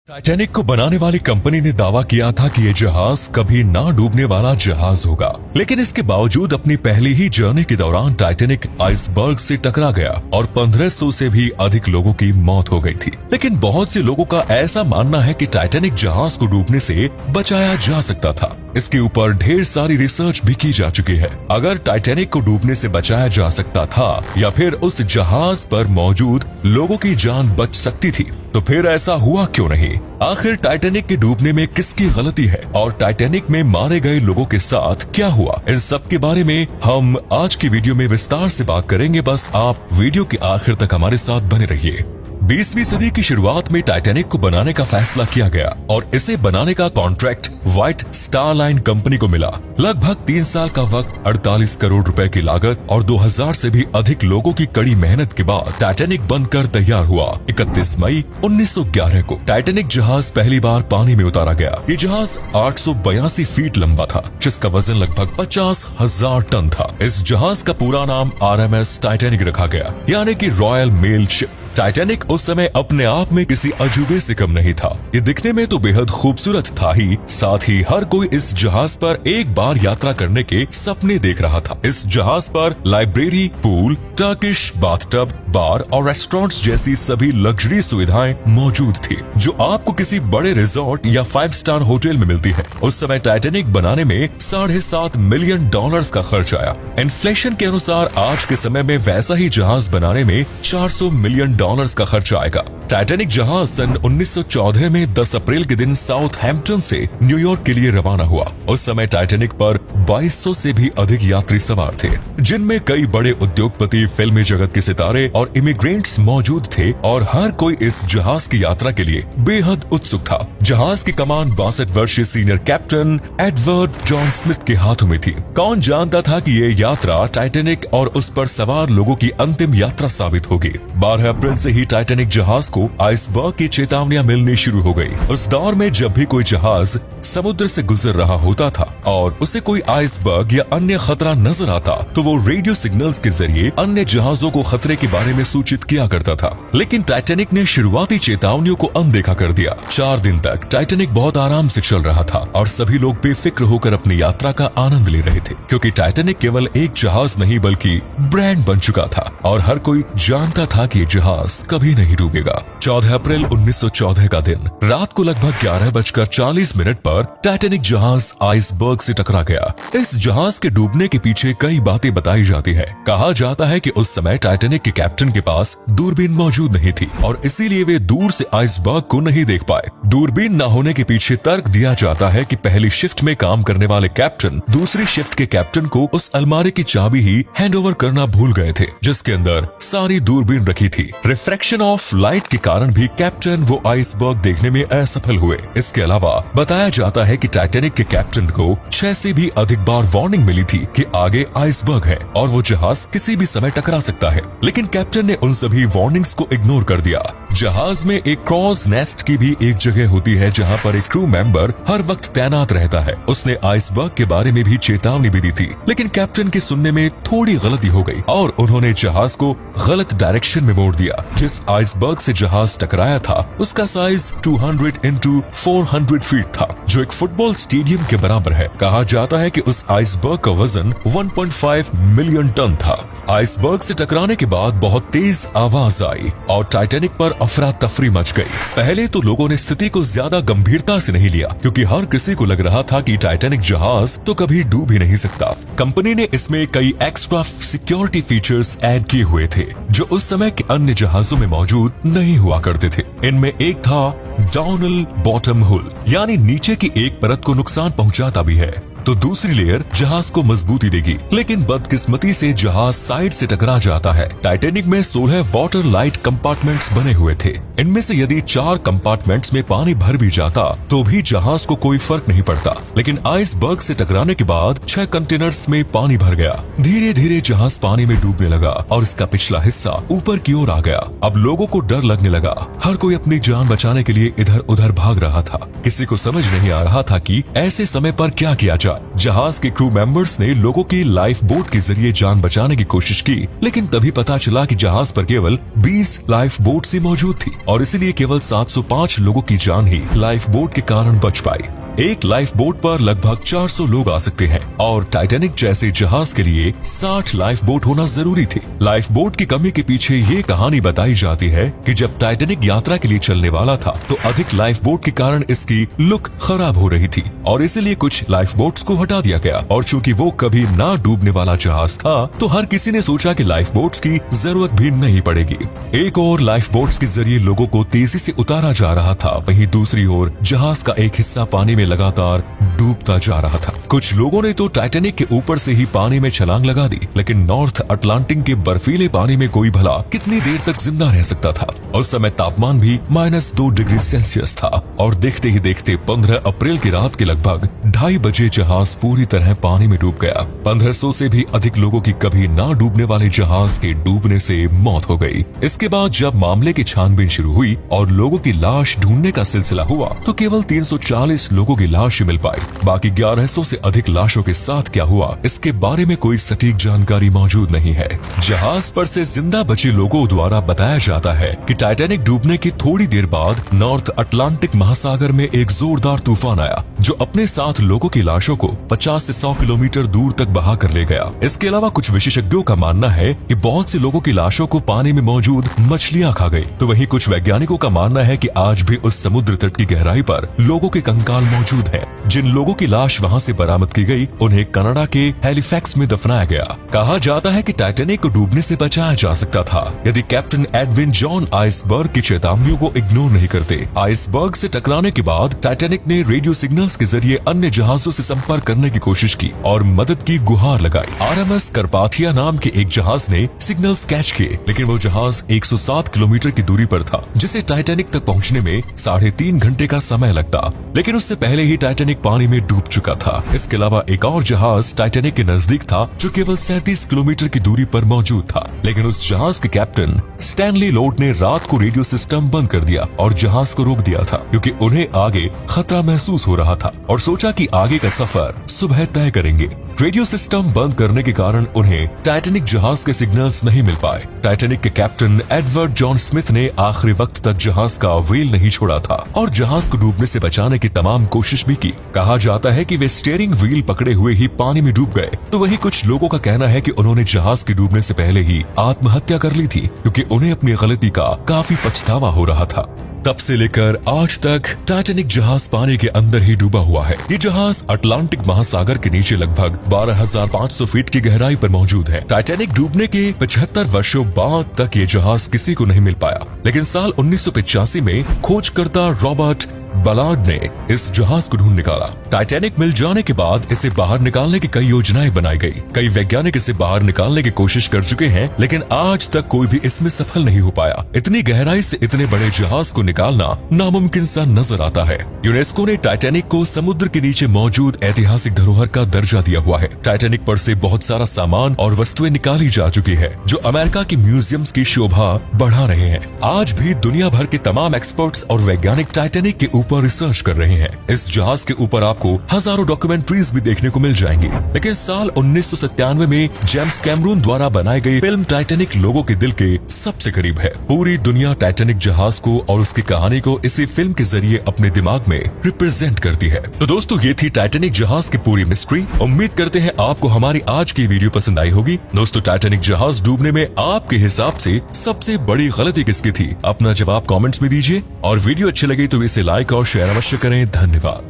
Titanic को बनाने वाली कंपनी ने दावा किया था कि यह जहाज कभी ना डूबने वाला जहाज होगा, लेकिन इसके बावजूद अपनी पहली ही जर्नी के दौरान टाइटैनिक आइसबर्ग से टकरा गया और 1500 से भी अधिक लोगों की मौत हो गई थी। लेकिन बहुत से लोगों का ऐसा मानना है कि टाइटैनिक जहाज को डूबने से बचाया जा सकता था। इसके ऊपर ढेर सारी रिसर्च भी की जा चुकी है। अगर टाइटैनिक को डूबने से बचाया जा सकता था या फिर उस जहाज पर मौजूद लोगों की जान बच सकती थी, तो फिर ऐसा हुआ क्यों नहीं? आखिर टाइटैनिक के डूबने में किसकी गलती है और टाइटैनिक में मारे गए लोगों के साथ क्या हुआ, इन सब के बारे में हम आज की वीडियो में विस्तार से बात करेंगे। बस आप वीडियो के आखिर तक हमारे साथ बने रहिए। 20वीं सदी की शुरुआत में टाइटैनिक को बनाने का फैसला किया गया और इसे बनाने का contract white star line company को मिला। लगभग 3 साल का वक्त, 48 करोड़ रुपए की लागत और 2000 से भी अधिक लोगों की कड़ी मेहनत के बाद टाइटैनिक बनकर तैयार हुआ। 31 मई 1911 को टाइटैनिक जहाज पहली बार पानी में उतारा गया। ये जहाज 882 फीट लंबा था, जिसका वजन लगभग 50,000 टन था। इस जहाज का पूरा नाम RMS टाइटैनिक रखा गया, यानी कि रॉयल मेल शिप। टाइटैनिक उस समय अपने आप में किसी अजूबे से कम नहीं था। ये दिखने में तो बेहद खूबसूरत था ही, साथ ही हर कोई इस जहाज पर एक बार यात्रा करने के सपने देख रहा था। इस जहाज पर लाइब्रेरी, पूल, टर्किश बाथटब, बार और रेस्टोरेंट्स जैसी सभी लग्जरी सुविधाएं मौजूद थी, जो आपको किसी बड़े रिजॉर्ट या 5 स्टार होटल में मिलती है। उस समय टाइटैनिक बनाने में $7.5 मिलियन का खर्च आया। इन्फ्लेशन के अनुसार आज के समय में वैसा ही जहाज बनाने में $400 मिलियन का खर्च आएगा। टाइटैनिक जहाज सन 1914 में 10 अप्रैल के दिन साउथहैम्पटन से न्यूयॉर्क के लिए रवाना हुआ। उस समय टाइटैनिक पर 2200 से भी अधिक यात्री सवार थे, जिनमें कई बड़े उद्योगपति, फिल्मी जगत के सितारे और इमिग्रेंट्स मौजूद थे और हर कोई इस जहाज की यात्रा के लिए बेहद उत्सुक था। जहाज की कमान 62 वर्षीय senior captain Edward John Smith के हाथों में थी। कौन जानता था कि ये यात्रा टाइटैनिक और उस पर सवार लोगों की अंतिम यात्रा साबित होगी। 12 अप्रैल से ही टाइटैनिक जहाज को आइसबर्ग की चेतावनियां मिलनी शुरू हो गई। उस दौर में जब भी कोई जहाज समुद्र से गुजर रहा होता था और उसे कोई आइसबर्ग या अन्य खतरा नजर आता, तो वो रेडियो सिग्नल्स के जरिए अन्य जहाजों को खतरे के बारे में सूचित किया करता था। लेकिन टाइटैनिक ने शुरुआती चेतावनियों को अनदेखा कर दिया। 4 दिन तक टाइटैनिक बहुत आराम से चल रहा था और सभी लोग बेफिक्र होकर अपनी यात्रा का आनंद ले रहे थे, क्योंकि टाइटैनिक केवल एक जहाज नहीं बल्कि ब्रांड बन चुका था और हर कोई जानता था कि जहाज कभी नहीं डूबेगा। 14 अप्रैल 1914 का दिन रात को लगभग 11:40 पर टाइटैनिक जहाज आइसबर्ग से टकरा गया। इस जहाज के डूबने के पीछे कई बातें बताई जाती है। कहा जाता है कि उस समय टाइटैनिक के कैप्टन के पास दूरबीन मौजूद नहीं थी और इसीलिए वे दूर से आइसबर्ग को नहीं देख पाए। दूरबीन न होने के पीछे तर्क दिया जाता है कि पहली शिफ्ट में काम करने वाले कैप्टन दूसरी शिफ्ट के कैप्टन को उस अलमारी की चाबी ही हैंडओवर करना भूल गए थे, जिसके अंदर सारी दूरबीन रखी थी। रिफ्रैक्शन ऑफ लाइट के कारण भी कैप्टन वो आइसबर्ग देखने में असफल हुए। इसके अलावा बताया जाता है कि टाइटैनिक के कैप्टन को 6 से भी अधिक बार वार्निंग मिली थी कि आगे आइसबर्ग है और वो जहाज किसी भी समय टकरा सकता है, लेकिन कैप्टन ने उन सभी वार्निंग्स को इग्नोर कर दिया। जहाज में एक क्रॉस नेस्ट की भी एक जगह होती है, जहां पर एक क्रू मेंबर हर वक्त तैनात रहता है। उसने आइसबर्ग के बारे में भी चेतावनी भी दी थी, लेकिन कैप्टन के सुनने में थोड़ी गलती हो गई और उन्होंने जहाज को गलत डायरेक्शन में मोड़ दिया। जिस आइसबर्ग से जहाज टकराया था उसका साइज 200 into 400 फीट था, जो एक फुटबॉल स्टेडियम के बराबर है। कहा जाता है कि उस आइसबर्ग का वजन 1.5 मिलियन टन था। आइसबर्ग से टकराने के बाद बहुत तेज आवाज आई और टाइटैनिक पर अफरा तफरी मच गई। पहले तो लोगों ने स्थिति को ज्यादा गंभीरता से नहीं लिया, क्योंकि हर किसी को लग रहा था कि टाइटैनिक जहाज तो कभी डूब ही नहीं सकता। कंपनी ने इसमें कई एक्स्ट्रा सिक्योरिटी फीचर्स ऐड किए हुए थे, जो उस समय के अन्य जहाजों में मौजूद नहीं हुआ करते थे। इनमें एक था डाउनल बॉटम हुल, यानी नीचे की एक परत को नुकसान पहुंचाता भी है तो दूसरी लेयर जहाज को मजबूती देगी। लेकिन बदकिस्मती से जहाज साइड से टकरा जाता है। टाइटैनिक में 16 वाटर लाइट कंपार्टमेंट्स बने हुए थे। इनमें से यदि 4 कंपार्टमेंट्स में पानी भर भी जाता तो भी जहाज को कोई फर्क नहीं पड़ता, लेकिन आइसबर्ग से टकराने के बाद 6 कंटेनर्स में पानी भर गया। धीरे धीरे जहाज पानी में डूबने लगा और इसका पिछला हिस्सा ऊपर की ओर आ गया। अब लोगों को डर लगने लगा। हर कोई अपनी जान बचाने के लिए इधर उधर भाग रहा था। किसी को समझ नहीं आ रहा था कि ऐसे समय पर क्या किया जाए। जाए। जहाज के क्रू मेंबर्स ने लोगों की लाइफ बोट के जरिए जान बचाने की कोशिश की, लेकिन तभी पता चला कि जहाज पर केवल 20 लाइफ बोट ही मौजूद थी और इसीलिए केवल 705 लोगों की जान ही लाइफ बोट के कारण बच पाई। एक लाइफ बोट पर लगभग 400 लोग आ सकते हैं और टाइटैनिक जैसे जहाज के लिए 60 लाइफ बोट होना जरूरी थी। लाइफ बोट की कमी के पीछे ये कहानी बताई जाती है कि जब टाइटैनिक यात्रा के लिए चलने वाला था तो अधिक लाइफ बोट के कारण इसकी लुक खराब हो रही थी और इसीलिए कुछ लाइफ बोट्स को हटा दिया गया। और चूंकि वो कभी ना डूबने वाला जहाज था तो हर किसी ने सोचा कि लाइफ बोट्स की जरूरत भी नहीं पड़ेगी। एक और लाइफ बोट्स के जरिए लोगों को तेजी से उतारा जा रहा था, वहीं दूसरी ओर जहाज का एक हिस्सा पानी में लगातार डूबता जा रहा था। कुछ लोगों ने तो टाइटैनिक के ऊपर से ही पानी में छलांग लगा दी, लेकिन नॉर्थ अटलांटिक के बर्फीले पानी में कोई भला कितनी देर तक जिंदा रह सकता था। उस समय तापमान भी -2 डिग्री सेल्सियस था और देखते ही देखते 15 अप्रैल की रात के लगभग 2:30 बजे जहाज पूरी तरह पानी में डूब गया। 1500 से भी अधिक लोगों की कभी ना डूबने वाले जहाज के डूबने से मौत हो गई। इसके बाद जब मामले की छानबीन शुरू हुई और लोगों की लाश ढूंढने का सिलसिला हुआ तो केवल 340 लोगों की लाश मिल पाई। बाकी 1100 से अधिक लाशों के साथ क्या हुआ इसके बारे में कोई सटीक जानकारी मौजूद नहीं है। जहाज पर से जिंदा बचे लोगों द्वारा बताया जाता है कि टाइटैनिक डूबने की थोड़ी देर बाद नॉर्थ अटलांटिक महासागर में एक जोरदार तूफान आया जो अपने साथ लोगों की लाशों को 50 से 100 किलोमीटर दूर तक बहा कर ले गया। इसके अलावा कुछ विशेषज्ञों का मानना है कि बहुत से लोगों की लाशों को पानी में मौजूद मछलियां खा गई, तो वहीं कुछ वैज्ञानिकों का मानना है कि आज भी उस समुद्र तट की गहराई पर लोगों के कंकाल मौजूद हैं। जिन लोगों की लाश वहां से बरामद की गई उन्हें कनाडा के हैलिफैक्स में दफनाया गया। कहा जाता है कि टाइटैनिक को डूबने से बचाया जा सकता था यदि कैप्टन एडविन जॉन आइसबर्ग की चेतावनियों को इग्नोर नहीं करते। आइसबर्ग से टकराने के बाद टाइटैनिक ने रेडियो सिग्नल्स के जरिए अन्य जहाजों से संपर्क करने की कोशिश की और मदद की गुहार लगाई। RMS कार्पाथिया नाम के एक जहाज ने सिग्नल्स कैच किए, लेकिन वो जहाज 107 किलोमीटर की दूरी पर था, जिसे टाइटैनिक तक पहुंचने में 3.5 घंटे का समय लगता। लेकिन उससे पहले ही टाइटैनिक पानी में डूब चुका था। इसके अलावा एक और जहाज टाइटैनिक के नजदीक था जो केवल 37 किलोमीटर की दूरी पर मौजूद था, लेकिन उस जहाज के कैप्टन स्टैनली लोड ने रात को रेडियो सिस्टम बंद कर दिया और जहाज को रोक दिया था क्योंकि उन्हें आगे खतरा महसूस हो रहा था और सोचा कि आगे का सफर सुबह तय करेंगे। रेडियो सिस्टम बंद करने के कारण उन्हें टाइटैनिक जहाज के सिग्नल्स नहीं मिल पाए। टाइटैनिक के कैप्टन एडवर्ड जॉन स्मिथ ने आखिरी वक्त तक जहाज का व्हील नहीं छोड़ा था और जहाज को डूबने से बचाने की तमाम कोशिश भी की। कहा जाता है कि वे स्टीयरिंग व्हील पकड़े हुए ही पानी में डूब गए, तो वहीं कुछ लोगों का कहना है कि उन्होंने जहाज के डूबने से पहले ही आत्महत्या कर ली थी क्योंकि उन्हें अपनी गलती का काफी पछतावा हो रहा था। तब से लेकर आज तक टाइटैनिक जहाज पानी के अंदर ही डूबा हुआ है। ये जहाज अटलांटिक महासागर के नीचे लगभग 12,500 फीट की गहराई पर मौजूद है। टाइटैनिक डूबने के 75 वर्षों बाद तक ये जहाज किसी को नहीं मिल पाया, लेकिन साल 1985 में खोजकर्ता रॉबर्ट बलार्ड ने इस जहाज को ढूंढ निकाला। टाइटैनिक मिल जाने के बाद इसे बाहर निकालने की कई योजनाएं बनाई गई। कई वैज्ञानिक इसे बाहर निकालने की कोशिश कर चुके हैं, लेकिन आज तक कोई भी इसमें सफल नहीं हो पाया। इतनी गहराई से इतने बड़े जहाज को निकालना नामुमकिन सा नजर आता है। यूनेस्को ने टाइटैनिक को समुद्र के नीचे मौजूद ऐतिहासिक धरोहर का दर्जा दिया हुआ है। टाइटैनिक पर से बहुत सारा सामान और वस्तुएं निकाली जा चुकी है जो अमेरिका की म्यूजियम्स की शोभा बढ़ा रहे हैं। आज भी दुनिया भर के तमाम एक्सपर्ट्स और वैज्ञानिक टाइटैनिक के ऊपर रिसर्च कर रहे हैं। इस जहाज के ऊपर आपको हजारों डॉक्यूमेंट्रीज भी देखने को मिल जाएंगी, लेकिन साल 1997 में जेम्स कैमरून द्वारा बनाई गई फिल्म टाइटैनिक लोगों के दिल के सबसे करीब है। पूरी दुनिया टाइटैनिक जहाज को और उसकी कहानी को इसी फिल्म के जरिए अपने दिमाग में रिप्रेजेंट करती है। तो दोस्तों, ये थी टाइटैनिक जहाज की पूरी मिस्ट्री। उम्मीद करते हैं आपको हमारी आज की वीडियो पसंद आई होगी। दोस्तों, टाइटैनिक जहाज डूबने में आपके हिसाब से सबसे बड़ी गलती किसकी थी? अपना जवाब कमेंट्स में दीजिए और वीडियो अच्छी लगी तो इसे लाइक और शेयर अवश्य करें। धन्यवाद।